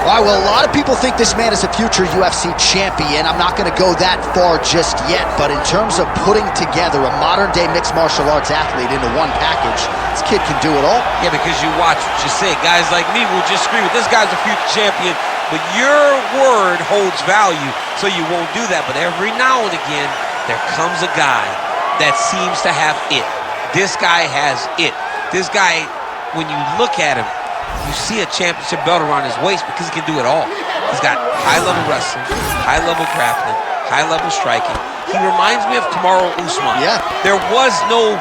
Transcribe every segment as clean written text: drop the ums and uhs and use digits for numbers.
All right, well, a lot of people think this man is a future UFC champion. I'm not going to go that far just yet, but in terms of putting together a modern-day mixed martial arts athlete into one package, this kid can do it all. Yeah, because you watch what you say. Guys like me will just scream, this guy's a future champion, but your word holds value, so you won't do that. But every now and again, there comes a guy that seems to have it. This guy has it. This guy, when you look at him, you see a championship belt around his waist because he can do it all. He's got high-level wrestling, high-level grappling, high-level striking. He reminds me of Kamaru Usman. Yeah. There was no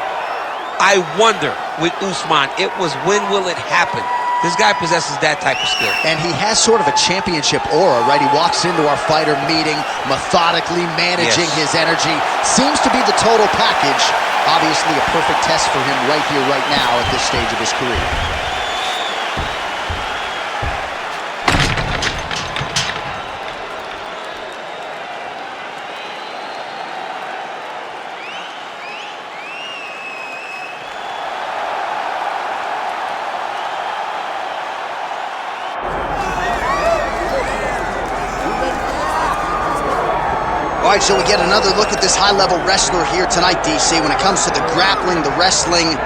I wonder with Usman. It was when will it happen? This guy possesses that type of skill. And he has sort of a championship aura, right? He walks into our fighter meeting, methodically managing his energy. Seems to be the total package. Obviously a perfect test for him right here, right now at this stage of his career. All right, so we get another look at this high-level wrestler here tonight, DC. When it comes to the grappling, the wrestling,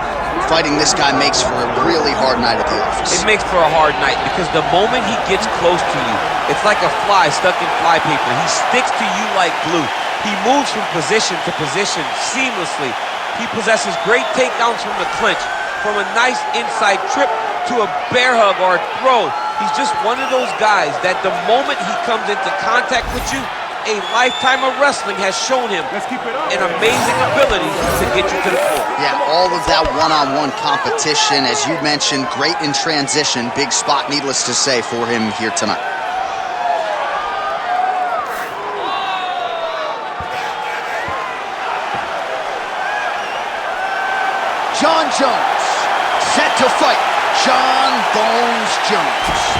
fighting this guy makes for a really hard night at the office. It makes for a hard night because the moment he gets close to you, it's like a fly stuck in flypaper. He sticks to you like glue. He moves from position to position seamlessly. He possesses great takedowns from the clinch, from a nice inside trip to a bear hug or a throw. He's just one of those guys that the moment he comes into contact with you, a lifetime of wrestling has shown him an amazing ability to get you to the floor. Yeah, all of that one-on-one competition, as you mentioned, great in transition. Big spot, needless to say, for him here tonight. Jon Jones, set to fight. Jon Bones Jones.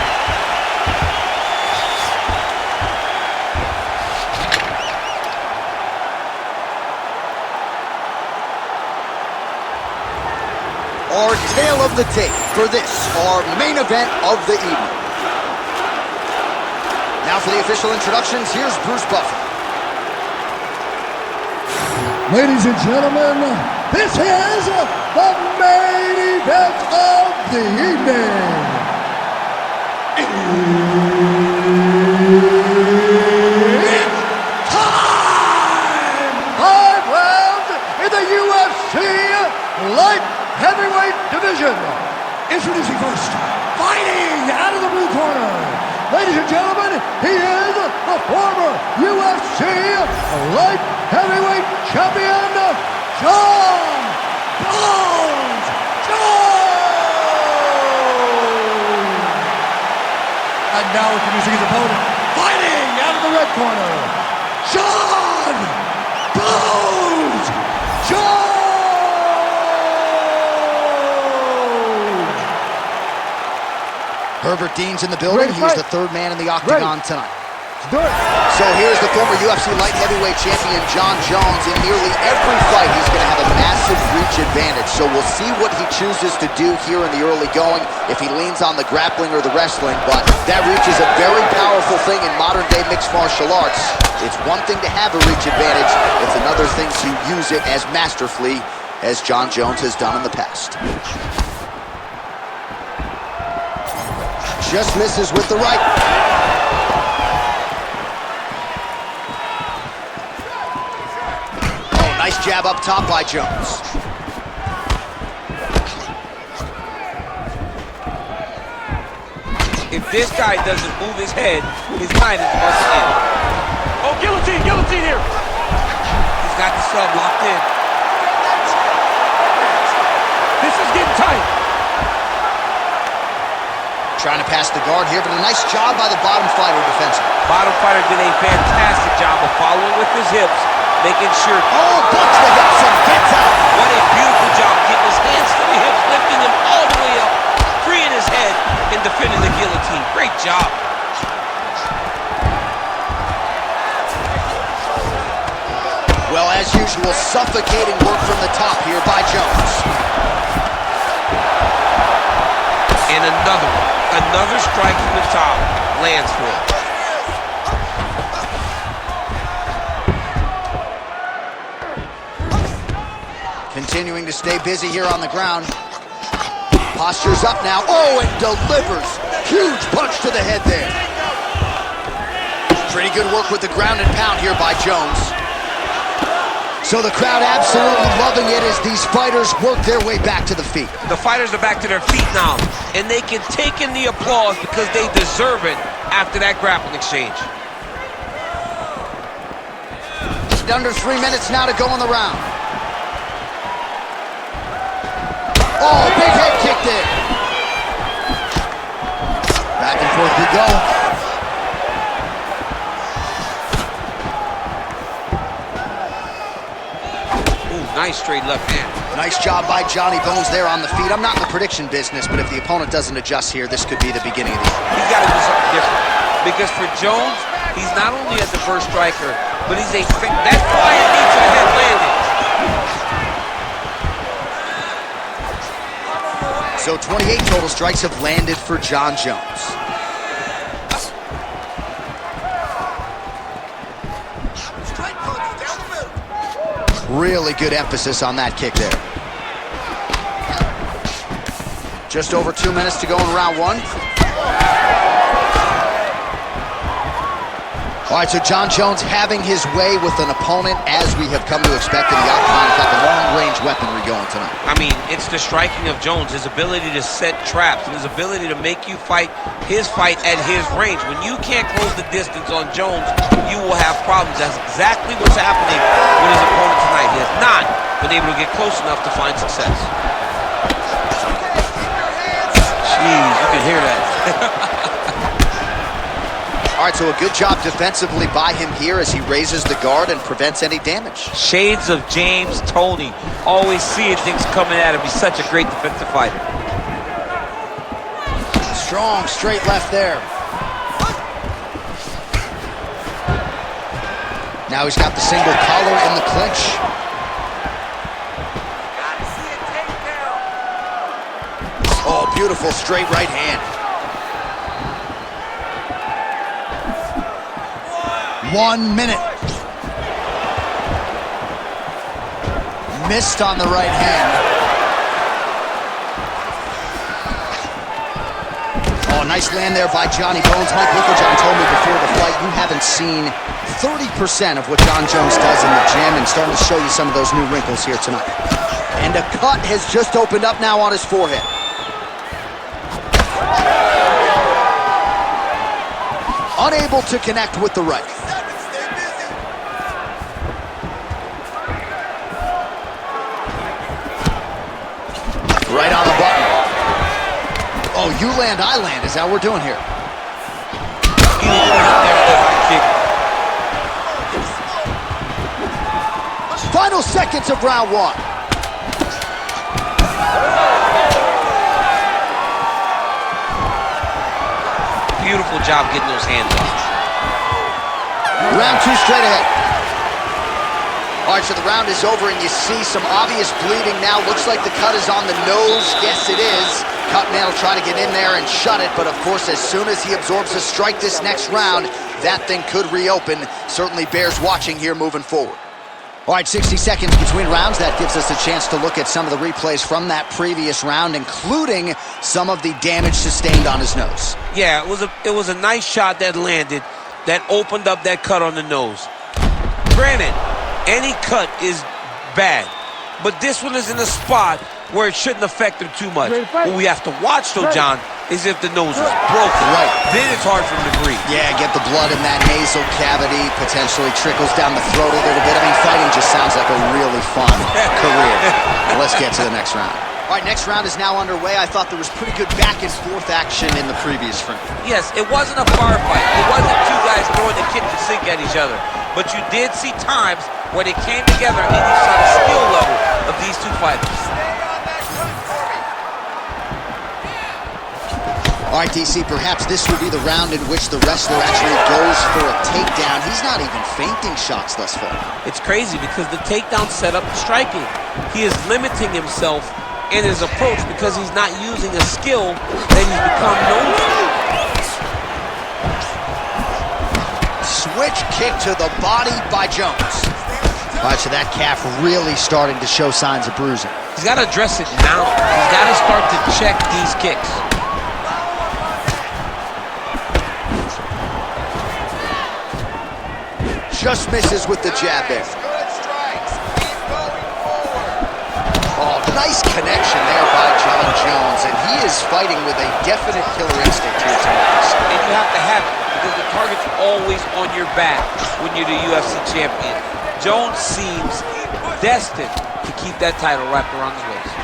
Our tale of the tape for this, our main event of the evening. Now for the official introductions, here's Bruce Buffer. Ladies and gentlemen, this is the main event of the evening. It's time! 5 rounds in the UFC light heavyweight division. Introducing first, fighting out of the blue corner. Ladies and gentlemen, he is the former UFC light heavyweight champion, Jon Bones Jones. And now introducing his opponent, fighting out of the red corner, Jon Bones Jones. Herbert Dean's in the building. He was the third man in the octagon tonight. So here's the former UFC light heavyweight champion, Jon Jones. In nearly every fight, he's going to have a massive reach advantage. So we'll see what he chooses to do here in the early going, if he leans on the grappling or the wrestling. But that reach is a very powerful thing in modern-day mixed martial arts. It's one thing to have a reach advantage. It's another thing to use it as masterfully as Jon Jones has done in the past. Just misses with the right. Oh, nice jab up top by Jones. If this guy doesn't move his head, his night is about to end. Oh, guillotine, guillotine here. He's got the sub locked in. This is getting tight. Trying to pass the guard here, but a nice job by the bottom fighter defensively. Bottom fighter did a fantastic job of following with his hips, making sure. Oh, bucks the hips and gets out. What a beautiful job, getting his hands to the hips, lifting him all the way up, freeing his head, and defending the guillotine. Great job. Well, as usual, suffocating work from the top here by Jones. And another one. Another strike from the top. lands for him. Continuing to stay busy here on the ground. Posture's up now. Oh, and delivers. Huge punch to the head there. Pretty good work with the ground and pound here by Jones. So the crowd absolutely loving it as these fighters work their way back to the feet. The fighters are back to their feet now, and they can take in the applause because they deserve it after that grappling exchange. Under 3 minutes now to go in the round. Oh, big head kick there. Back and forth we go. Nice straight left hand. Nice job by Johnny Bones there on the feet. I'm not in the prediction business, but if the opponent doesn't adjust here, this could be the beginning of the end. He's got to do something different. Because for Jones, he's not only a diverse striker, but he's a... That fire needs to have landed. So 28 total strikes have landed for Jon Jones. Really good emphasis on that kick there. Just over 2 minutes to go in round one. All right, so Jon Jones having his way with an opponent as we have come to expect in the octagon. He's got the long-range weaponry going tonight. I mean, it's the striking of Jones, his ability to set traps, and his ability to make you fight his fight at his range. When you can't close the distance on Jones, you will have problems. That's exactly what's happening with his opponent tonight. He has not been able to get close enough to find success. Jeez, you can hear that. All right, so a good job defensively by him here as he raises the guard and prevents any damage. Shades of James Toney. Always seeing things coming at him. He's such a great defensive fighter. Strong straight left there. Now he's got the single collar in the clinch. Oh, beautiful straight right hand. 1 minute. Missed on the right hand. Oh, nice land there by Johnny Bones. Mike Littlejohn told me before the fight, you haven't seen 30% of what Jon Jones does in the gym, and starting to show you some of those new wrinkles here tonight. And a cut has just opened up now on his forehead. Unable to connect with the right. Right on the button. Oh, you land, I land. Is that what we're doing here? Final seconds of round one. Beautiful job getting those hands off. Round two straight ahead. All right, so the round is over, and you see some obvious bleeding now. Looks like the cut is on the nose. Yes, it is. Cutman will try to get in there and shut it, but of course, as soon as he absorbs a strike this next round, that thing could reopen. Certainly bears watching here moving forward. All right, 60 seconds between rounds. That gives us a chance to look at some of the replays from that previous round, including some of the damage sustained on his nose. Yeah, it was a nice shot that landed, that opened up that cut on the nose. Granted, any cut is bad, but this one is in a spot where it shouldn't affect him too much. What we have to watch, though, John, is if the nose is broken. Right. Then it's hard for him to breathe. Yeah, get the blood in that nasal cavity, potentially trickles down the throat a little bit. I mean, fighting just sounds like a really fun career. Let's get to the next round. All right, next round is now underway. I thought there was pretty good back and forth action in the previous round. Yes, it wasn't a firefight. It wasn't two guys throwing the kitchen sink at each other. But you did see times where they came together and you saw the skill level of these two fighters. All right, DC, perhaps this would be the round in which the wrestler actually goes for a takedown. He's not even feinting shots thus far. It's crazy because the takedown setup is striking. He is limiting himself in his approach because he's not using a skill that he's become known for. switch kick to the body by Jones. All right, so that calf really starting to show signs of bruising. He's got to address it now. He's got to start to check these kicks. Just misses with the jab there. Oh, nice connection there by John Jones, and he is fighting with a definite killer instinct here tonight. And you have to have it, because the target's always on your back when you're the UFC champion. Jones seems destined to keep that title wrapped around his waist.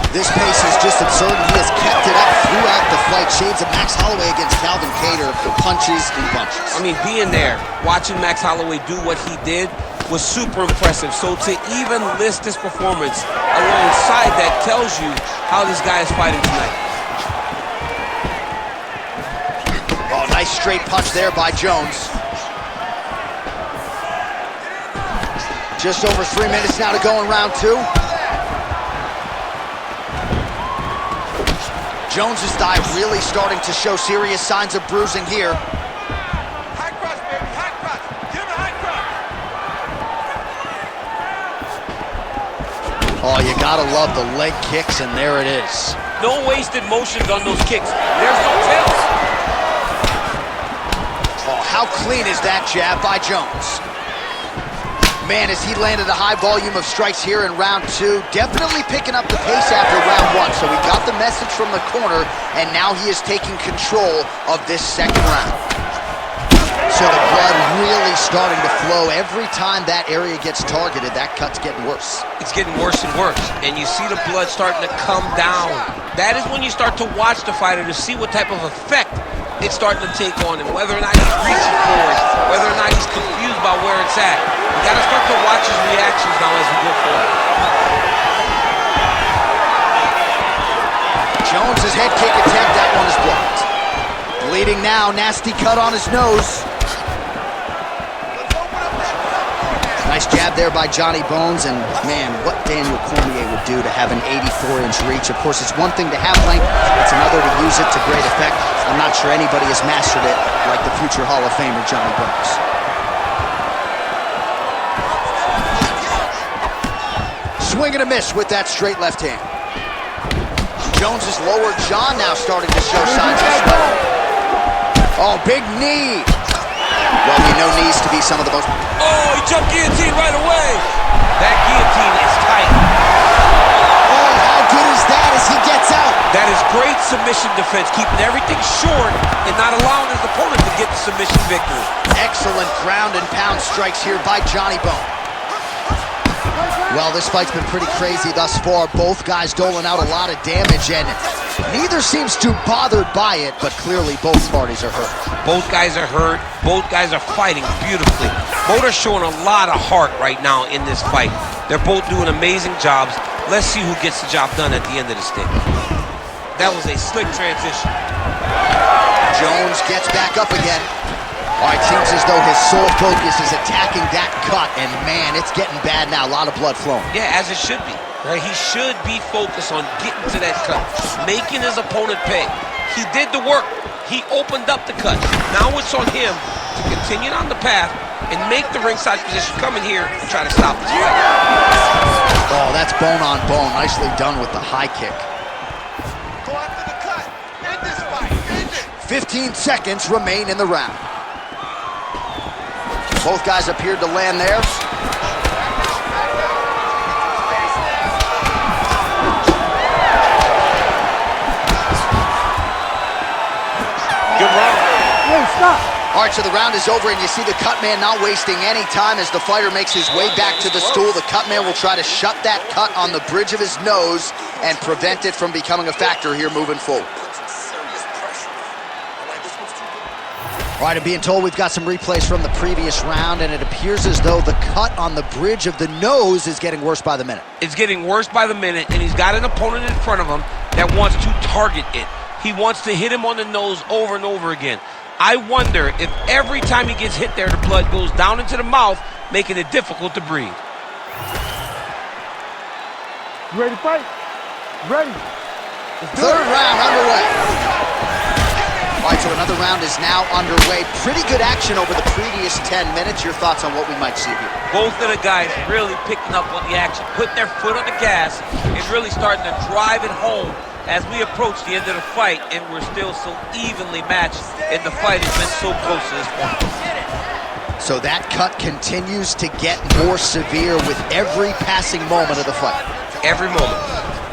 This pace is just absurd, and he has kept it up throughout the fight. Shades of Max Holloway against Calvin Kattar, punches and bunches. I mean, being there, watching Max Holloway do what he did was super impressive. So to even list this performance alongside that tells you how this guy is fighting tonight. Oh, nice straight punch there by Jones. Just over 3 minutes now to go in round 2. Jones's thigh really starting to show serious signs of bruising here. High cross, baby, high cross. Give him a high cross. Oh, you gotta love the leg kicks, and there it is. No wasted motions on those kicks. There's no tails. Oh, how clean is that jab by Jones? Man, as he landed a high volume of strikes here in round 2, definitely picking up the pace after round 1. So he got the message from the corner, and now he is taking control of this second round. So the blood really starting to flow. Every time that area gets targeted, that cut's getting worse. It's getting worse and worse, and you see the blood starting to come down. That is when you start to watch the fighter to see what type of effect it's starting to take on him, whether or not he's reaching for it, whether or not he's confused by where it's at. You gotta start to watch his reactions now as we go forward. Jones's head kick attempt, that one is blocked. Bleeding now, nasty cut on his nose. Nice jab there by Johnny Bones, and man, what Daniel Cormier would do to have an 84-inch reach. Of course, it's one thing to have length, it's another to use it to great effect. I'm not sure anybody has mastered it like the future Hall of Famer Johnny Bones. Swing and a miss with that straight left hand. Jones's lower jaw now starting to show signs of swelling. Oh, big knee. Well, we know knees to be some of the most... Oh, he jumped guillotine right away. That guillotine is tight. Oh, how good is that as he gets out? That is great submission defense, keeping everything short and not allowing his opponent to get the submission victory. Excellent ground and pound strikes here by Johnny Bone. Well, this fight's been pretty crazy thus far. Both guys doling out a lot of damage, and neither seems too bothered by it, but clearly both parties are hurt. Both guys are hurt. Both guys are fighting beautifully. Both are showing a lot of heart right now in this fight. They're both doing amazing jobs. Let's see who gets the job done at the end of the stick. That was a slick transition. Jones gets back up again. All right, seems as though his sole focus is attacking that cut, and man, it's getting bad now. A lot of blood flowing. Yeah, as it should be. Right? He should be focused on getting to that cut, making his opponent pay. He did the work. He opened up the cut. Now it's on him to continue on the path and make the ringside position, come in here and try to stop this fight. Oh, that's bone on bone. Nicely done with the high kick. Go after the cut. End this fight. End it. 15 seconds remain in the round. Both guys appeared to land there. Good round. Hey, stop. All right, so the round is over, and you see the cut man not wasting any time as the fighter makes his way back to the stool. The cut man will try to shut that cut on the bridge of his nose and prevent it from becoming a factor here moving forward. All right, I'm being told we've got some replays from the previous round, and it appears as though the cut on the bridge of the nose is getting worse by the minute. It's getting worse by the minute, and he's got an opponent in front of him that wants to target it. He wants to hit him on the nose over and over again. I wonder if every time he gets hit there, the blood goes down into the mouth, making it difficult to breathe. You ready to fight? Ready. Third round underway. All All right, so another round is now underway. Pretty good action over the previous 10 minutes. Your thoughts on what we might see here? Both of the guys really picking up on the action, putting their foot on the gas, and really starting to drive it home as we approach the end of the fight, and we're still so evenly matched, and the fight has been so close to this point. So that cut continues to get more severe with every passing moment of the fight. Every moment.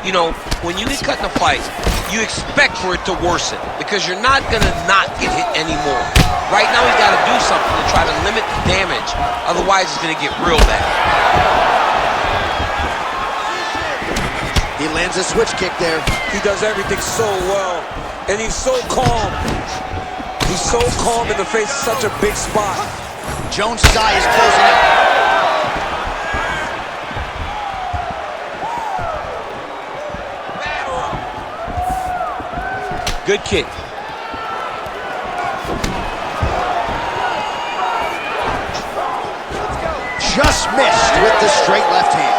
You know, when you get cut in a fight, you expect for it to worsen because you're not going to not get hit anymore. Right now, he's got to do something to try to limit the damage. Otherwise, it's going to get real bad. He lands a switch kick there. He does everything so well, and he's so calm. He's so calm in the face of such a big spot. Jones' eye is closing up. Good kick. Just missed with the straight left hand.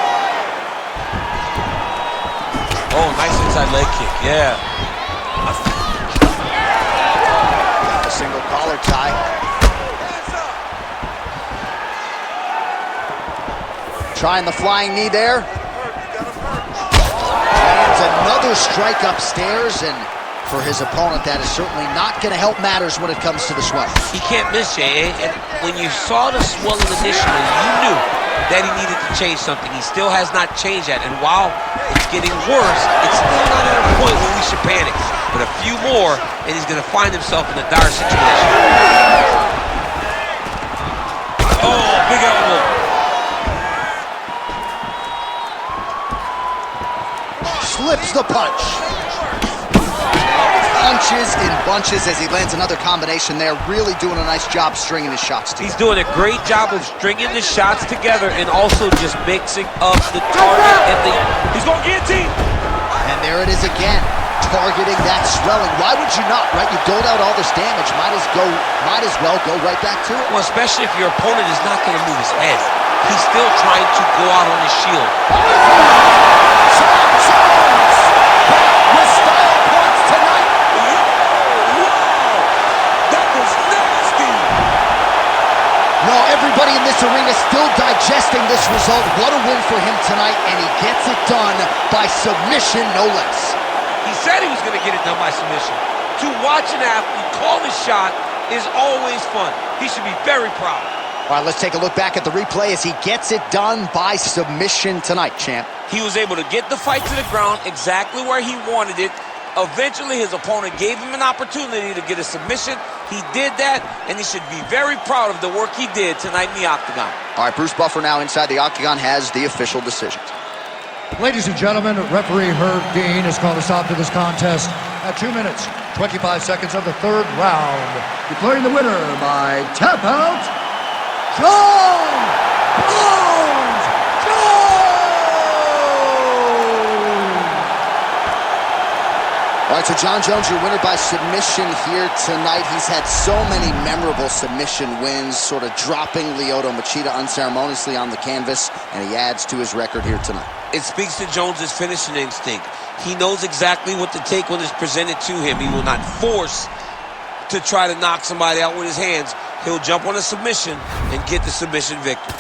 Oh, nice inside leg kick, yeah. A single collar tie. Trying the flying knee there. Lands another strike upstairs, and for his opponent, that is certainly not going to help matters when it comes to the swelling. He can't miss, J.A. And when you saw the swelling initially, you knew that he needed to change something. He still has not changed that. And while it's getting worse, it's still not at a point where we should panic. But a few more, and he's going to find himself in a dire situation. Oh, big elbow. Slips the punch. Punches in bunches as he lands another combination there. Really doing a nice job stringing his shots together. He's doing a great job of stringing the shots together and also just mixing up the target and he's going guillotine. And there it is again, targeting that swelling. Why would you not, right? You doled out all this damage, might as well go right back to it. Well, especially if your opponent is not going to move his head. He's still trying to go out on his shield. With style points tonight. No, everybody in this arena still digesting this result. What a win for him tonight, and he gets it done by submission, no less. He said he was going to get it done by submission. To watch an athlete call the shot is always fun. He should be very proud. All right, let's take a look back at the replay as he gets it done by submission tonight, champ. He was able to get the fight to the ground exactly where he wanted it. Eventually, his opponent gave him an opportunity to get a submission. He did that, and he should be very proud of the work he did tonight in the octagon. All right, Bruce Buffer now inside the octagon has the official decisions. Ladies and gentlemen, referee Herb Dean has called a stop to this contest at 2 minutes, 25 seconds of the third round. Declaring the winner by tap out, John Jones! All right, so John Jones, your winner by submission here tonight. He's had so many memorable submission wins, sort of dropping Lyoto Machida unceremoniously on the canvas, and he adds to his record here tonight. It speaks to Jones's finishing instinct. He knows exactly what to take when it's presented to him. He will not force to try to knock somebody out with his hands. He'll jump on a submission and get the submission victory.